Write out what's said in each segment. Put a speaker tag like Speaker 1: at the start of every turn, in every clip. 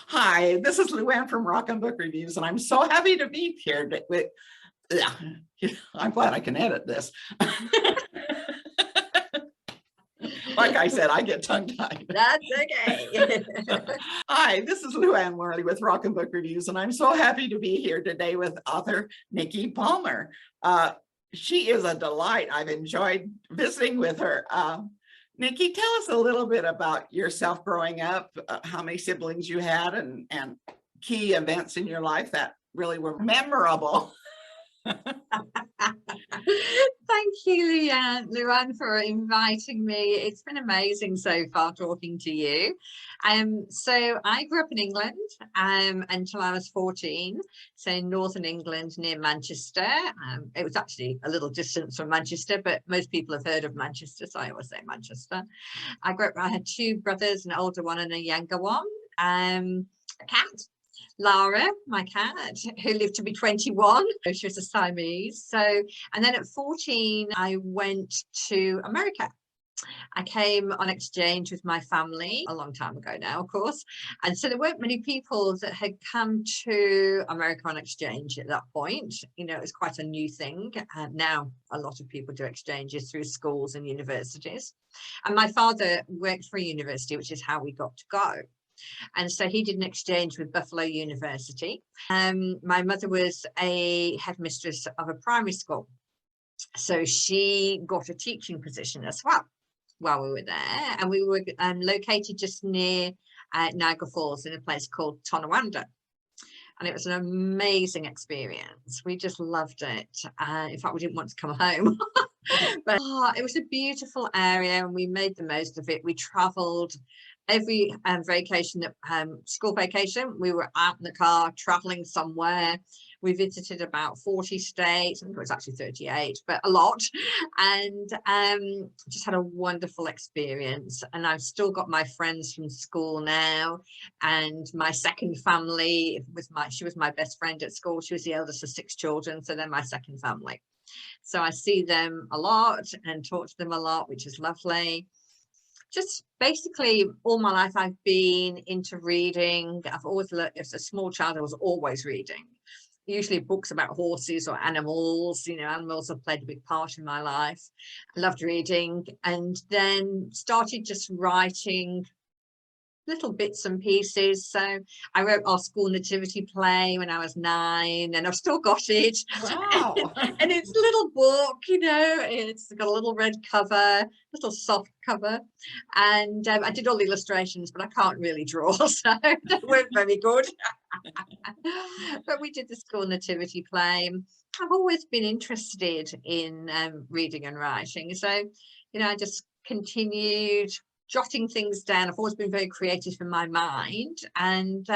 Speaker 1: Hi, this is Luann from Rock and Book Reviews, and I'm so happy to be here. I'm glad I can edit this. Like I said, I get tongue-tied.
Speaker 2: That's okay.
Speaker 1: Hi, this is Luann Worley with Rock and Book Reviews, and I'm so happy to be here today with author Nikki Palmer. She is a delight. I've enjoyed visiting with her. Nikki, tell us a little bit about yourself growing up, how many siblings you had, and key events in your life that really were memorable.
Speaker 2: Thank you, Luann, for inviting me. It's been amazing so far talking to you. So I grew up in England until I was 14, so in northern England near Manchester. It was actually a little distance from Manchester, but most people have heard of Manchester, so I always say Manchester. I had two brothers, an older one and a younger one. A cat, Lara, my cat, who lived to be 21. She was a Siamese. And then at 14, I went to America. I came on exchange with my family a long time ago now, of course. And so there weren't many people that had come to America on exchange at that point. You know, it was quite a new thing. Now a lot of people do exchanges through schools and universities. And my father worked for a university, which is how we got to go. And so he did an exchange with Buffalo University. My mother was a headmistress of a primary school, so she got a teaching position as well while we were there. And we were located just near Niagara Falls in a place called Tonawanda. And it was an amazing experience. We just loved it. In fact, we didn't want to come home. But it was a beautiful area and we made the most of it. We traveled every vacation, school vacation, we were out in the car traveling somewhere. We visited about 40 states. I think it was actually 38, but a lot. And just had a wonderful experience. And I've still got my friends from school now. And my second family she was my best friend at school. She was the eldest of 6 children. So they're my second family. So I see them a lot and talk to them a lot, which is lovely. Just basically all my life I've been into reading. I've always looked, as a small child I was always reading, usually books about horses or animals. You know, animals have played a big part in my life. I loved reading and then started just writing little bits and pieces. So I wrote our school nativity play when I was 9 and I've still got it.
Speaker 1: Wow.
Speaker 2: And it's a little book, you know, it's got a little red cover, little soft cover. And I did all the illustrations, but I can't really draw, so they weren't very good. But we did the school nativity play. I've always been interested in reading and writing. So, you know, I just continued jotting things down. I've always been very creative in my mind, and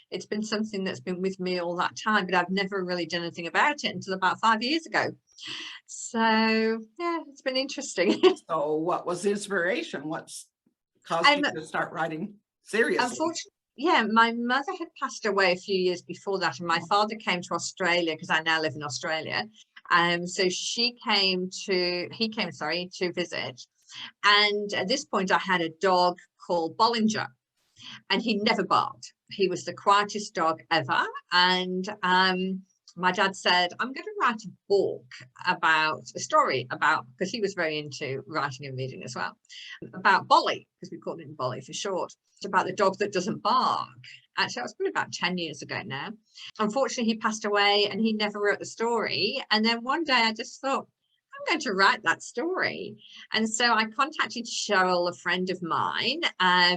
Speaker 2: it's been something that's been with me all that time, but I've never really done anything about it until about 5 years ago. So yeah, it's been interesting.
Speaker 1: So what was the inspiration? What's caused you to start writing seriously?
Speaker 2: Unfortunately, yeah, my mother had passed away a few years before that, and my father came to Australia because I now live in Australia. So he came to visit. And at this point, I had a dog called Bollinger, and he never barked. He was the quietest dog ever. And my dad said, I'm going to write a book about a story about, because he was very into writing and reading as well, about Bolly, because we called him Bolly for short. It's about the dog that doesn't bark. Actually, that was probably about 10 years ago now. Unfortunately, he passed away and he never wrote the story. And then one day I just thought, I'm going to write that story. And so I contacted Cheryl, a friend of mine,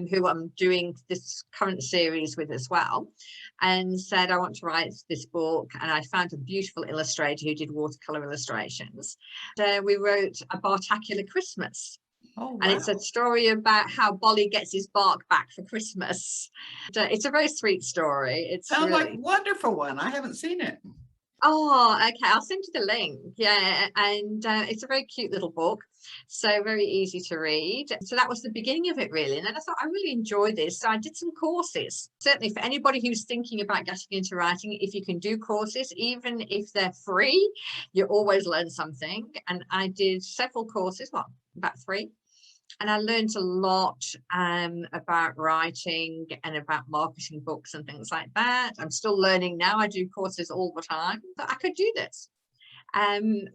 Speaker 2: who I'm doing this current series with as well, and said, I want to write this book. And I found a beautiful illustrator who did watercolor illustrations. So we wrote a Bartacular Christmas. Oh, wow. And it's a story about how Bolly gets his bark back for Christmas. It's a very sweet story. It sounds
Speaker 1: like a wonderful one. I haven't seen it.
Speaker 2: Oh, okay. I'll send you the link. Yeah. And it's a very cute little book. So very easy to read. So that was the beginning of it, really. And then I thought, I really enjoyed this. So I did some courses. Certainly for anybody who's thinking about getting into writing, if you can do courses, even if they're free, you always learn something. And I did several courses, well, about 3. And I learned a lot about writing and about marketing books and things like that. I'm still learning now. I do courses all the time, but I could do this. And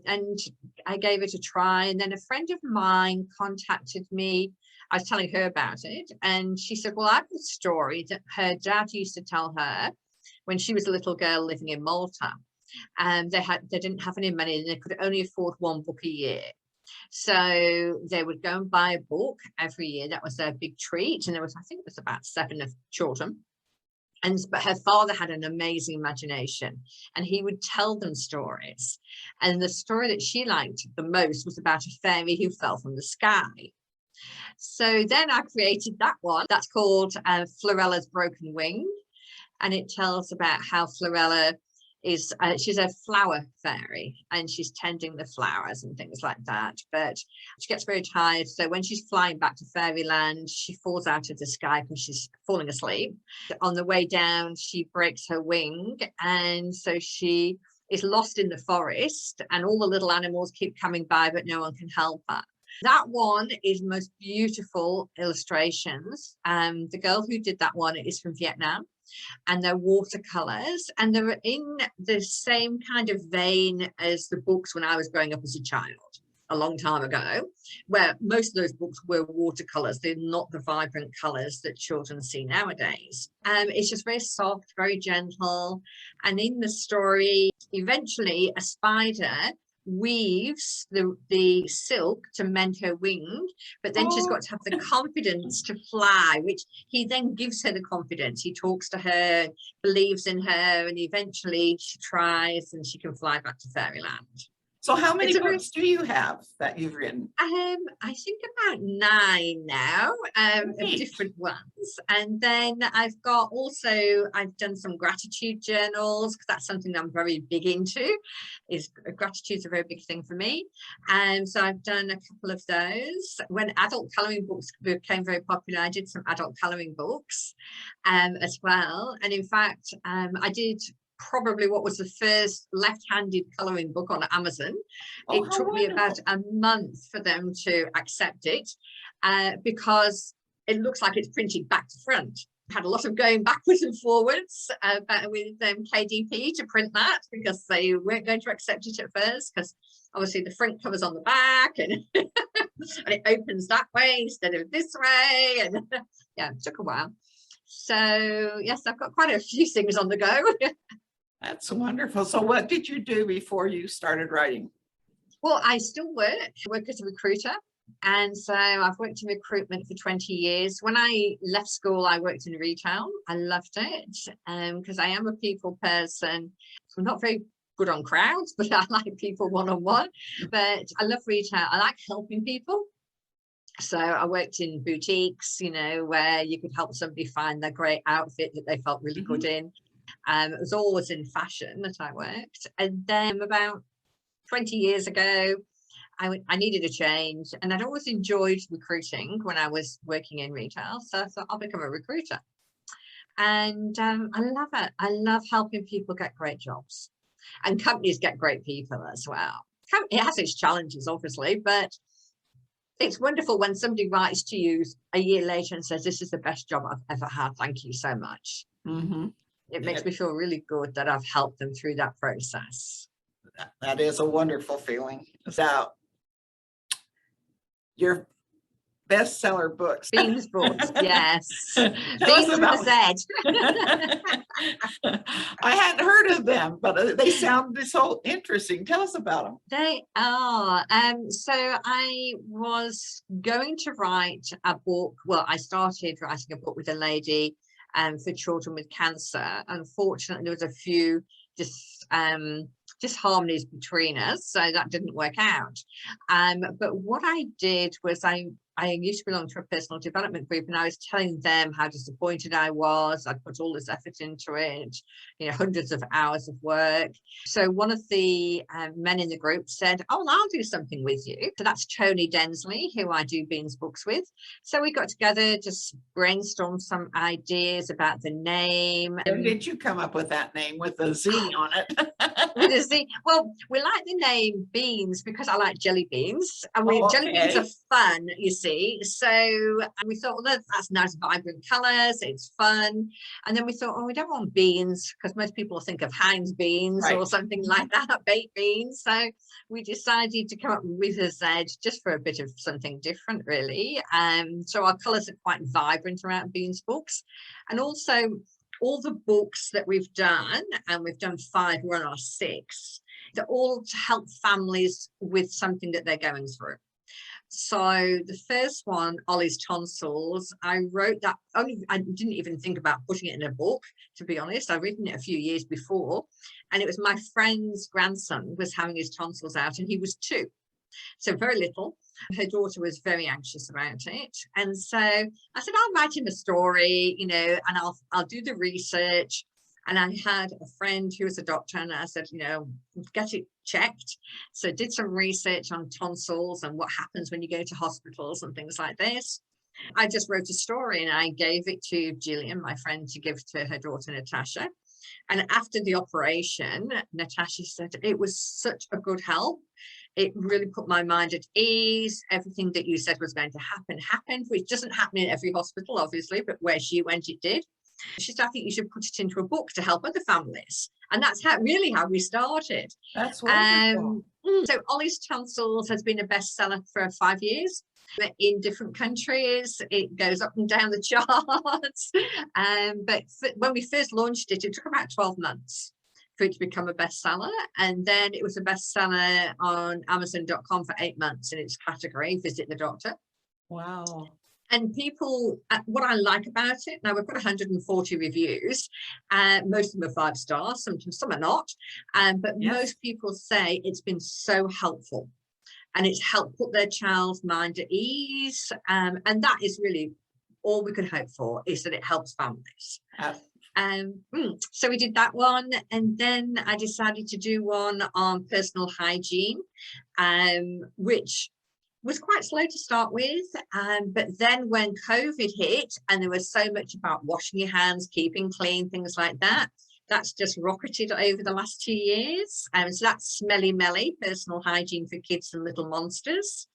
Speaker 2: I gave it a try. And then a friend of mine contacted me. I was telling her about it, and she said, well, I have a story that her dad used to tell her when she was a little girl living in Malta. And they didn't have any money, and they could only afford one book a year. So they would go and buy a book every year. That was their big treat. And there was, I think it was about 7 of children. But her father had an amazing imagination, and he would tell them stories. And the story that she liked the most was about a fairy who fell from the sky. So then I created that one. That's called Florella's Broken Wing. And it tells about how Florella is, she's a flower fairy, and she's tending the flowers and things like that. But she gets very tired. So when she's flying back to fairyland, she falls out of the sky because she's falling asleep. On the way down, she breaks her wing. And so she is lost in the forest, and all the little animals keep coming by, but no one can help her. That one is most beautiful illustrations. The girl who did that one is from Vietnam, and they're watercolors, and they're in the same kind of vein as the books when I was growing up as a child a long time ago, where most of those books were watercolors. They're not the vibrant colors that children see nowadays. It's just very soft, very gentle. And in the story, eventually a spider weaves the silk to mend her wing, but then she's got to have the confidence to fly, which he then gives her the confidence. He talks to her, believes in her, and eventually she tries and she can fly back to fairyland.
Speaker 1: So how many books do you have that you've written?
Speaker 2: I think about 9 now, of different ones. And then I've done some gratitude journals, because that's something that I'm very big into. Gratitude's a very big thing for me. And so I've done a couple of those. When adult colouring books became very popular, I did some adult colouring books as well. And in fact, I did probably what was the first left-handed colouring book on Amazon. It took me about a month for them to accept it, because it looks like it's printed back to front. Had a lot of going backwards and forwards with KDP to print that, because they weren't going to accept it at first, because obviously the front cover's on the back, and, and it opens that way instead of this way, and yeah, it took a while. So yes, I've got quite a few things on the go.
Speaker 1: That's wonderful. So what did you do before you started writing?
Speaker 2: Well, I still work as a recruiter. And so I've worked in recruitment for 20 years. When I left school, I worked in retail. I loved it because I am a people person. I'm not very good on crowds, but I like people one-on-one. But I love retail. I like helping people. So I worked in boutiques, where you could help somebody find their great outfit that they felt really good in. It was always in fashion that I worked. And then about 20 years ago, I needed a change, and I'd always enjoyed recruiting when I was working in retail. So I thought I'll become a recruiter. And I love it. I love helping people get great jobs, and companies get great people as well. It has its challenges, obviously, but it's wonderful when somebody writes to you a year later and says, this is the best job I've ever had. Thank you so much.
Speaker 1: Mm-hmm.
Speaker 2: It makes me feel really good that I've helped them through that process.
Speaker 1: That is a wonderful feeling. So your bestseller books.
Speaker 2: Beans books, yes.
Speaker 1: Beans
Speaker 2: with a Z.
Speaker 1: I hadn't heard of them, but they sound so interesting. Tell us about them.
Speaker 2: They are. So I was going to write a book. Well, I started writing a book with a lady for children with cancer. Unfortunately, there was a few disharmonies between us, so that didn't work out. But what I did was I used to belong to a personal development group, and I was telling them how disappointed I was. I'd put all this effort into it, hundreds of hours of work. So one of the men in the group said, oh, well, I'll do something with you. So that's Tony Densley, who I do Beans books with. So we got together, just brainstormed some ideas about the name.
Speaker 1: When did you come up with that name with a Z on it?
Speaker 2: With a Z. Well, we like the name Beans because I like jelly beans, and jelly beans are fun, you see. So we thought, well, that's nice, vibrant colours. It's fun, and then we thought, oh, we don't want beans because most people think of Heinz beans or something like that, baked beans. So we decided to come up with a Z just for a bit of something different, really. So our colours are quite vibrant around Beans books, and also all the books that we've done, and we've done 5, we're on our 6, they're all to help families with something that they're going through. So the first one, Ollie's Tonsils, I wrote that, I didn't even think about putting it in a book, to be honest. I'd written it a few years before, and it was my friend's grandson was having his tonsils out, and he was 2. So very little. Her daughter was very anxious about it, and so I said, I'll write him a story, you know, and I'll do the research. And I had a friend who was a doctor, and I said, you know, get it checked. So did some research on tonsils and what happens when you go to hospitals and things like this. I just wrote a story and I gave it to Gillian, my friend, to give to her daughter Natasha. And after the operation, Natasha said it was such a good help. It really put my mind at ease. Everything that you said was going to happen happened, which doesn't happen in every hospital, obviously, but where she went, it did. She said, I think you should put it into a book to help other families. And that's really how we started.
Speaker 1: That's wonderful.
Speaker 2: So Ollie's Tonsils has been a bestseller for 5 years. In different countries, it goes up and down the charts. But when we first launched it, it took about 12 months for it to become a bestseller, and then it was a bestseller on Amazon.com for 8 months in its category, Visit the Doctor.
Speaker 1: Wow.
Speaker 2: And people, what I like about it, now we've got 140 reviews, most of them are 5 stars, some are not, but most people say it's been so helpful, and it's helped put their child's mind at ease, and that is really all we could hope for, is that it helps families. So we did that one, and then I decided to do one on personal hygiene, which was quite slow to start with, but then when COVID hit and there was so much about washing your hands, keeping clean, things like that, that's just rocketed over the last 2 years. So that's Smelly Melly, personal hygiene for kids and little monsters.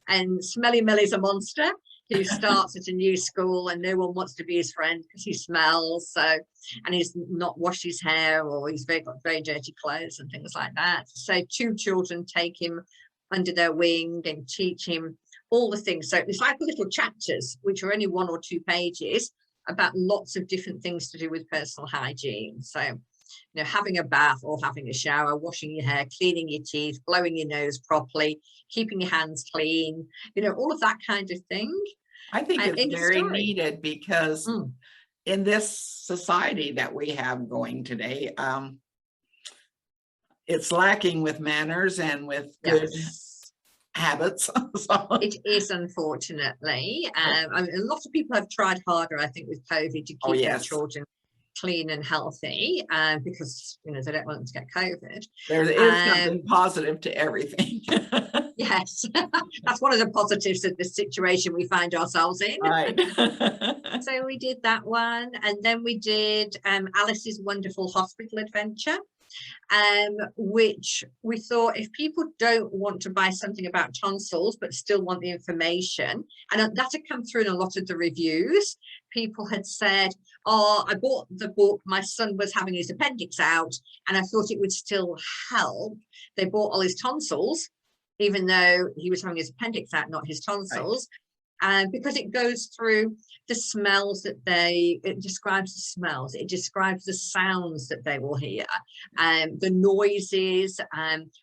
Speaker 2: And Smelly Melly's a monster who starts at a new school and no one wants to be his friend because he smells, so, and he's not washed his hair, or he's got very dirty clothes and things like that. So 2 children take him under their wing and teach him all the things. So it's like little chapters, which are only 1 or 2 pages, about lots of different things to do with personal hygiene. So, you know, having a bath or having a shower, washing your hair, cleaning your teeth, blowing your nose properly, keeping your hands clean, you know, all of that kind of thing.
Speaker 1: I think it's very needed, because in this society that we have going today, it's lacking with manners and with good habits. So. It
Speaker 2: is, unfortunately. I mean, a lot of people have tried harder, I think, with COVID to keep their children clean and healthy, because, you know, they don't want them to get COVID.
Speaker 1: There is something positive to everything.
Speaker 2: Yes, that's one of the positives of the situation we find ourselves in.
Speaker 1: Right.
Speaker 2: So we did that one, and then we did Alice's Wonderful Hospital Adventure, which we thought, if people don't want to buy something about tonsils but still want the information, and that had come through in a lot of the reviews, people had said, oh, I bought the book, my son was having his appendix out and I thought it would still help. They bought all his tonsils, even though he was having his appendix out, not his tonsils. Right. Because it goes through the smells that it describes the smells, it describes the sounds that they will hear, the noises,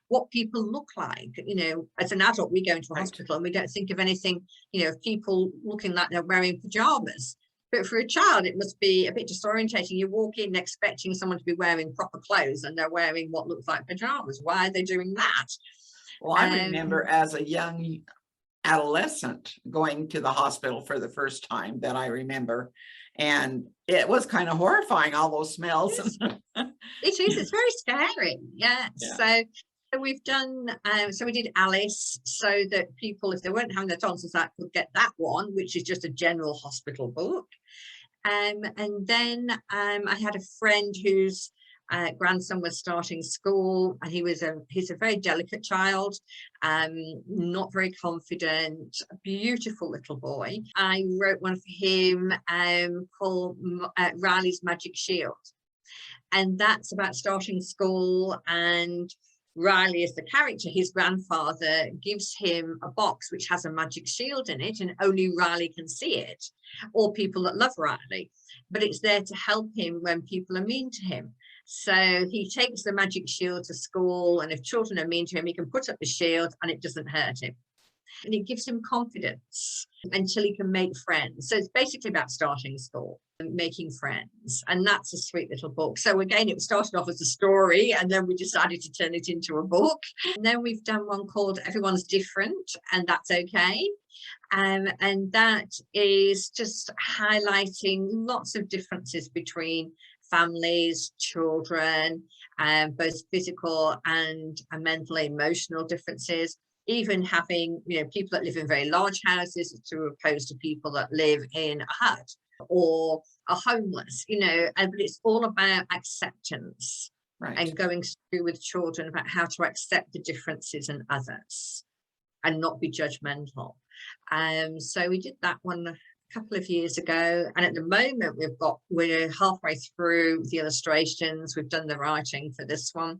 Speaker 2: what people look like. You know, as an adult, we go into a hospital and we don't think of anything, you know, people looking like they're wearing pajamas. But for a child, it must be a bit disorientating. You walk in expecting someone to be wearing proper clothes and they're wearing what looks like pajamas. Why are they doing that?
Speaker 1: Well, I remember as a young adolescent going to the hospital for the first time that I remember, and it was kind of horrifying, all those smells.
Speaker 2: It is, it's very scary. Yeah. So we've done, so we did Alice, so that people, if they weren't having their tonsils out, could get that one, which is just a general hospital book. And then I had a friend whose grandson was starting school, and he's a very delicate child, not very confident, a beautiful little boy. I wrote one for him called Riley's Magic Shield, and that's about starting school. And Riley is the character. His grandfather gives him a box which has a magic shield in it, and only Riley can see it, or people that love Riley, but it's there to help him when people are mean to him. So he takes the magic shield to school, and if children are mean to him, he can put up the shield and it doesn't hurt him. And it gives him confidence until he can make friends. So it's basically about starting school and making friends. And that's a sweet little book. So again, it started off as a story, and then we decided to turn it into a book. And then we've done one called Everyone's Different, and That's Okay. And that is just highlighting lots of differences between families, children, both physical and mental, emotional differences. Even having, people that live in very large houses to opposed to people that live in a hut or are homeless, but it's all about acceptance. Right. And going through with children about how to accept the differences in others and not be judgmental. So we did that one a couple of years ago, and at the moment we're halfway through the illustrations. We've done the writing for this one.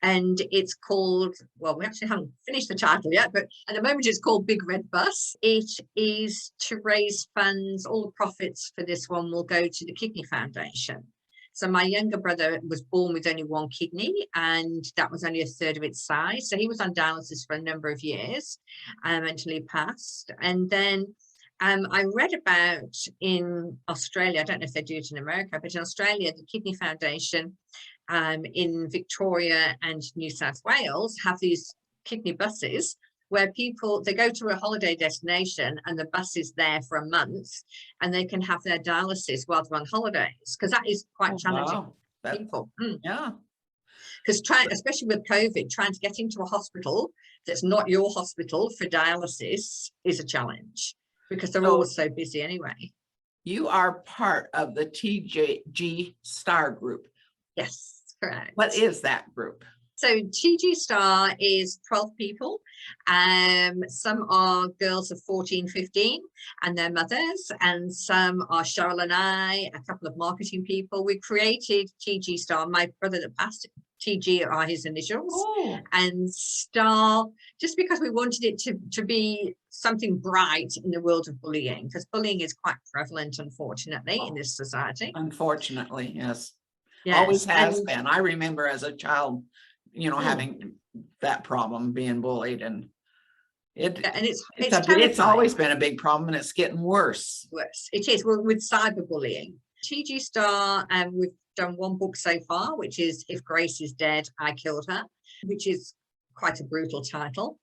Speaker 2: And it's called, well, we actually haven't finished the title yet, but at the moment it's called Big Red Bus. It is to raise funds. All the profits for this one will go to the Kidney Foundation. So my younger brother was born with only one kidney, and that was only a third of its size. So he was on dialysis for a number of years until he passed. And then I read about in Australia, I don't know if they do it in America, but in Australia, the Kidney Foundation in Victoria and New South Wales have these kidney buses where they go to a holiday destination and the bus is there for a month, and they can have their dialysis while they're on holidays, because that is quite challenging. Wow. For people.
Speaker 1: Yeah.
Speaker 2: Because especially with COVID, trying to get into a hospital that's not your hospital for dialysis is a challenge, because they're always so busy anyway.
Speaker 1: You are part of the TG Star group.
Speaker 2: Yes. Correct.
Speaker 1: What is that group?
Speaker 2: So TG Star is 12 people. Some are girls of 14, 15 and their mothers, and some are Cheryl and I, a couple of marketing people. We created TG Star. My brother that passed, TG are his initials. Oh. And Star, just because we wanted it to be something bright in the world of bullying, because bullying is quite prevalent, unfortunately, in this society.
Speaker 1: Unfortunately, yes. Yes, always has been. I remember as a child, having that problem, being bullied, and it's always been a big problem, and it's getting worse.
Speaker 2: Worse. It is. Well, with cyberbullying. TG Star, we've done one book so far, which is If Grace is Dead, I Killed Her, which is quite a brutal title.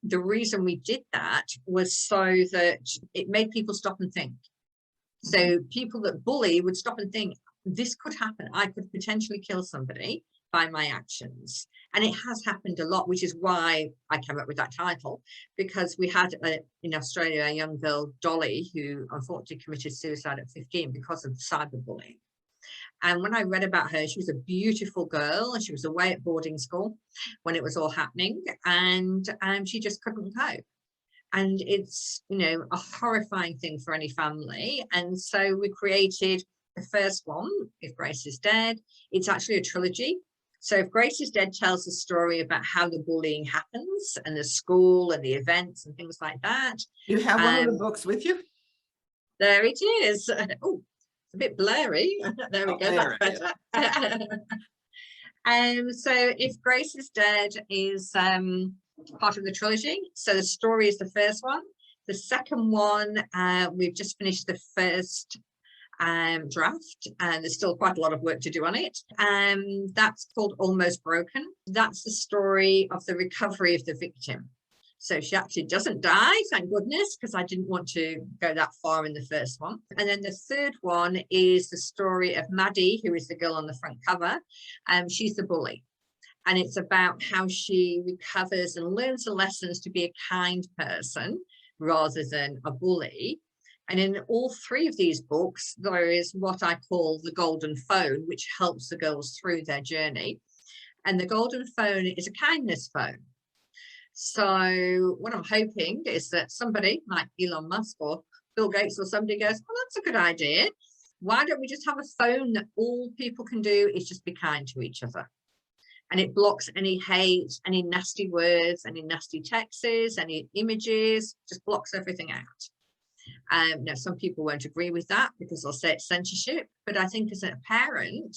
Speaker 2: The reason we did that was so that it made people stop and think. So people that bully would stop and think, this could happen. I could potentially kill somebody by my actions. And it has happened a lot, which is why I came up with that title, because we had in Australia a young girl, Dolly, who unfortunately committed suicide at 15 because of cyberbullying. And when I read about her, she was a beautiful girl, and she was away at boarding school when it was all happening, and she just couldn't cope. And it's, a horrifying thing for any family. And so we created the first one, If Grace is Dead. It's actually a trilogy. So If Grace is Dead tells the story about how the bullying happens, and the school and the events and things like that.
Speaker 1: You have one of the books with you?
Speaker 2: There it is. Oh, it's a bit blurry. There we go. That's better. So If Grace is Dead is part of the trilogy. So the story is the first one. The second one, we've just finished the first draft, and there's still quite a lot of work to do on it. That's called Almost Broken. That's the story of the recovery of the victim. So she actually doesn't die, thank goodness, because I didn't want to go that far in the first one. And then the third one is the story of Maddie, who is the girl on the front cover. She's the bully, and it's about how she recovers and learns the lessons to be a kind person rather than a bully. And in all three of these books, there is what I call the golden phone, which helps the girls through their journey. And the golden phone is a kindness phone. So what I'm hoping is that somebody like Elon Musk or Bill Gates or somebody goes, well, that's a good idea. Why don't we just have a phone that all people can do is just be kind to each other? And it blocks any hate, any nasty words, any nasty texts, any images, just blocks everything out. Now, some people won't agree with that because they'll say it's censorship. But I think as a parent,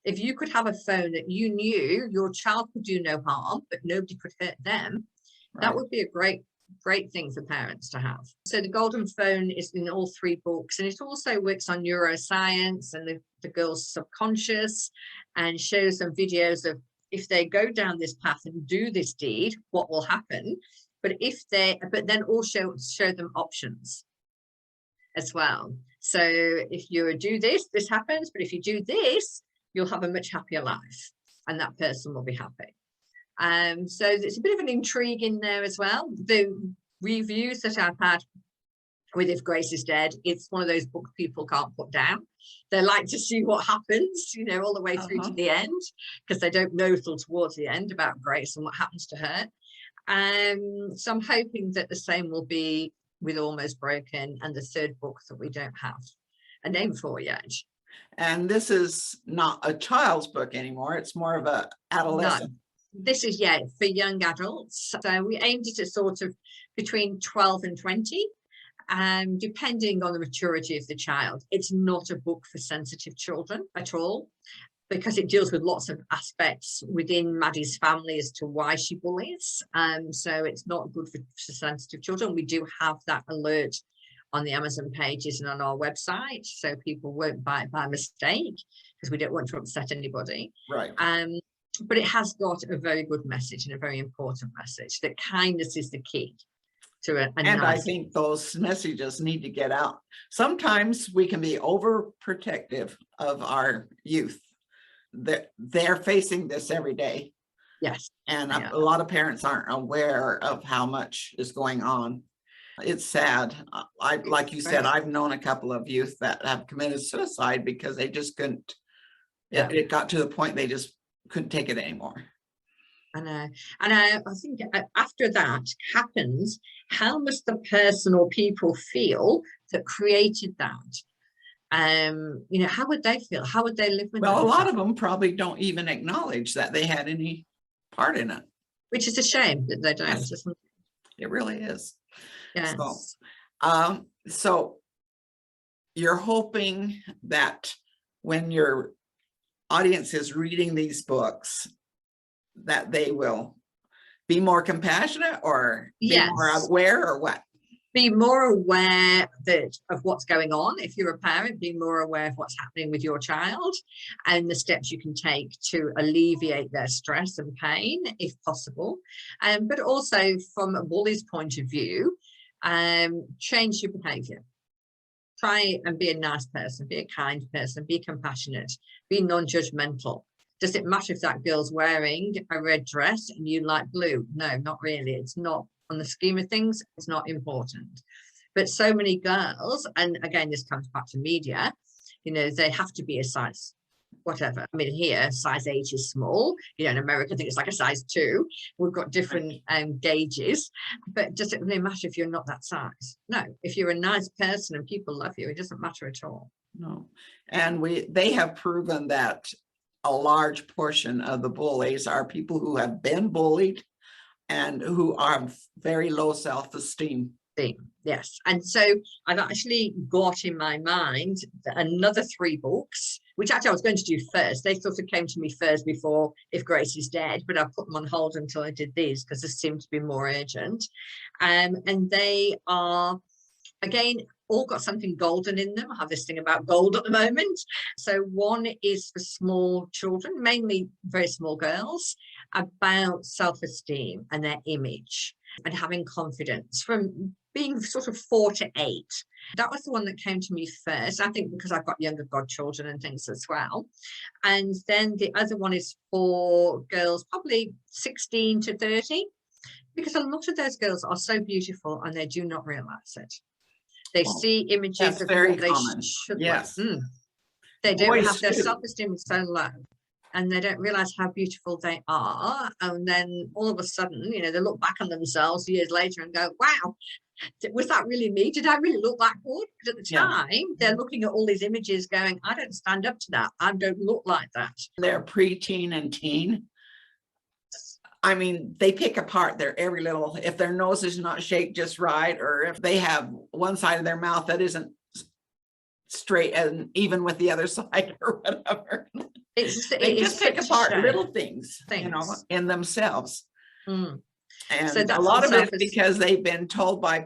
Speaker 2: if you could have a phone that you knew your child could do no harm, but nobody could hurt them, that would be a great thing for parents to have. So the golden phone is in all three books, and it also works on neuroscience and the girl's subconscious, and shows them videos of if they go down this path and do this deed, what will happen. But then also show them options as well. So if you do this, this happens, but if you do this, you'll have a much happier life, and that person will be happy. So there's a bit of an intrigue in there as well. The reviews that I've had with If Grace is Dead, it's one of those books people can't put down. They like to see what happens, you know, all the way through to the end, because they don't know till towards the end about Grace and what happens to her. So I'm hoping that the same will be with Almost Broken and the third book that we don't have a name for yet.
Speaker 1: And this is not a child's book anymore. It's more of a adolescent.
Speaker 2: No. This is, for young adults. So we aimed it at sort of between 12 and 20, depending on the maturity of the child. It's not a book for sensitive children at all, because it deals with lots of aspects within Maddie's family as to why she bullies. So it's not good for sensitive children. We do have that alert on the Amazon pages and on our website, so people won't buy it by mistake, because we don't want to upset anybody.
Speaker 1: Right.
Speaker 2: But it has got a very good message, and a very important message, that kindness is the key to a
Speaker 1: and
Speaker 2: nice...
Speaker 1: I think those messages need to get out. Sometimes we can be overprotective of our youth. They're facing this every day.
Speaker 2: Yes.
Speaker 1: And a lot of parents aren't aware of how much is going on. It's sad. Like you said, I've known a couple of youth that have committed suicide because they just couldn't. It got to the point they just couldn't take it anymore.
Speaker 2: I know. And I think after that happens, how must the person or people feel that created that? You know, how would they feel? How would they live with
Speaker 1: Well,
Speaker 2: themselves?
Speaker 1: a lot of them probably don't even acknowledge that they had any part in it.
Speaker 2: Which is a shame that they don't.
Speaker 1: Yes. It really is.
Speaker 2: Yes.
Speaker 1: So you're hoping that when your audience is reading these books, that they will be more compassionate, or be more aware, or what?
Speaker 2: Be more aware of what's going on. If you're a parent, be more aware of what's happening with your child, and the steps you can take to alleviate their stress and pain, if possible. But also from a bully's point of view, change your behavior. Try and be a nice person, be a kind person, be compassionate, be non-judgmental. Does it matter if that girl's wearing a red dress and you like blue? No, not really. It's not, on the scheme of things, it's not important. But so many girls, and again, this comes back to media, you know, they have to be a size whatever. I mean, here, size 8 is small. You know, in America, I think it's like a size 2. We've got different gauges. But does it really matter if you're not that size? No. If you're a nice person and people love you, it doesn't matter at all.
Speaker 1: No. And they have proven that a large portion of the bullies are people who have been bullied and who are very low self-esteem.
Speaker 2: Yes. And so I've actually got in my mind another 3 books, which actually I was going to do first. They sort of came to me first before If Grace is Dead, but I put them on hold until I did these because this seemed to be more urgent. And they are, again, all got something golden in them. I have this thing about gold at the moment. So one is for small children, mainly very small girls, about self-esteem and their image and having confidence from being sort of 4 to 8. That was the one that came to me first, I think, because I've got younger godchildren and things as well. And then the other one is for girls probably 16 to 30, because a lot of those girls are so beautiful and they do not realize it. They
Speaker 1: Well,
Speaker 2: see images
Speaker 1: that's
Speaker 2: of
Speaker 1: very
Speaker 2: what they
Speaker 1: common.
Speaker 2: should
Speaker 1: Yes.
Speaker 2: like. They don't
Speaker 1: Boys
Speaker 2: have their
Speaker 1: too.
Speaker 2: self-esteem is so low, and they don't realize how beautiful they are. And then all of a sudden, you know, they look back on themselves years later and go, wow, was that really me? Did I really look that good? But at the
Speaker 1: Yeah.
Speaker 2: time, they're looking at all these images going, I don't stand up to that. I don't look like that.
Speaker 1: They're preteen and teen. I mean, they pick apart their every little, if their nose is not shaped just right, or if they have one side of their mouth that isn't straight and even with the other side or whatever. They just pick apart little things, you know, in themselves. And
Speaker 2: so
Speaker 1: a lot of it is because they've been told by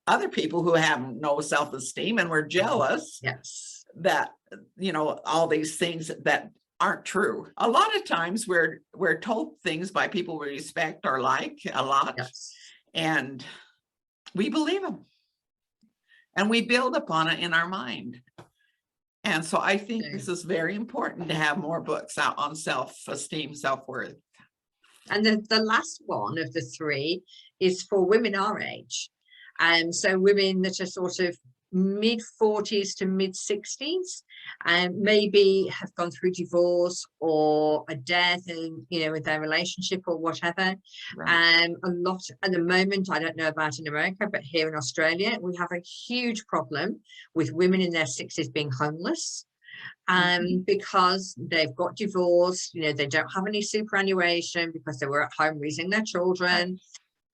Speaker 1: other people who have no self-esteem and were jealous.
Speaker 2: Yes.
Speaker 1: That, you know, all these things that aren't true. A lot of times we're told things by people we respect or like a lot. Yes. And we believe them. And we build upon it in our mind. And so I think this is very important to have more books out on self-esteem, self-worth.
Speaker 2: And the last one of the three is for women our age. So women that are sort of mid 40s to mid 60s, and maybe have gone through divorce or a death, and you know, with their relationship or whatever. Right. A lot at the moment, I don't know about in America, but here in Australia, we have a huge problem with women in their 60s being homeless. Because they've got divorced, you know, they don't have any superannuation because they were at home raising their children.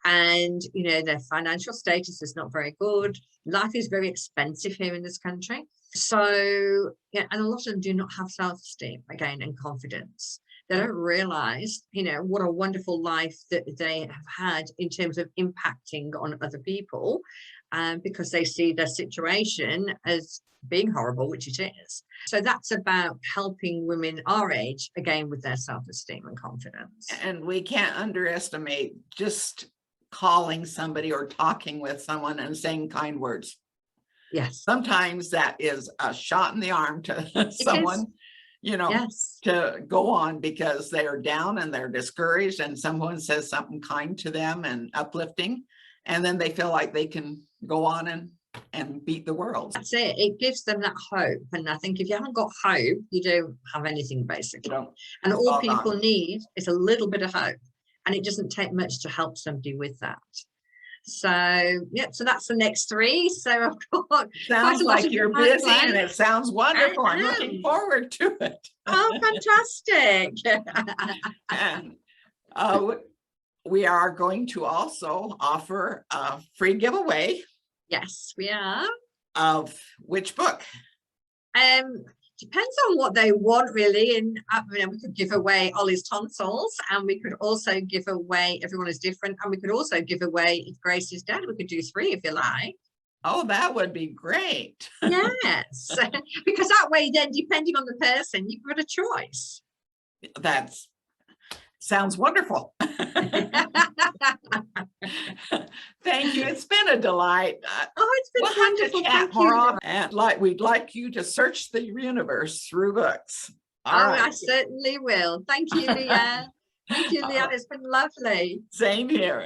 Speaker 2: And, you know, their financial status is not very good. Life is very expensive here in this country. So, yeah, and a lot of them do not have self-esteem, again, and confidence. They don't realize, you know, what a wonderful life that they have had in terms of impacting on other people, because they see their situation as being horrible, which it is. So that's about helping women our age, again, with their self-esteem and confidence.
Speaker 1: And we can't underestimate just calling somebody or talking with someone and saying kind words.
Speaker 2: Yes.
Speaker 1: Sometimes that is a shot in the arm to someone, you know, to go on because they are down and they're discouraged, and someone says something kind to them and uplifting, and then they feel like they can go on and beat the world.
Speaker 2: That's it. It gives them that hope. And I think if you haven't got hope, you don't have anything, basically. And all people need is a little bit of hope. And it doesn't take much to help somebody with that. So, yeah, so that's the next three. So I've got
Speaker 1: sounds like you're busy, and it sounds wonderful. I'm looking forward to it.
Speaker 2: Oh, fantastic.
Speaker 1: And we are going to also offer a free giveaway.
Speaker 2: Yes, we are.
Speaker 1: Of which book?
Speaker 2: Depends on what they want, really. And you know, we could give away Ollie's Tonsils, and we could also give away Everyone is Different, and we could also give away If Grace is Dead. We could do 3 if you like.
Speaker 1: Oh, that would be great.
Speaker 2: Yes, because that way, then, depending on the person, you've got a choice.
Speaker 1: That sounds wonderful. Thank you. It's been a delight.
Speaker 2: Oh, it's been wonderful.
Speaker 1: Thank you. And we'd like you to search the universe through books.
Speaker 2: All right. I certainly will. Thank you, Leanne. Thank you, Leanne. It's been lovely.
Speaker 1: Same here.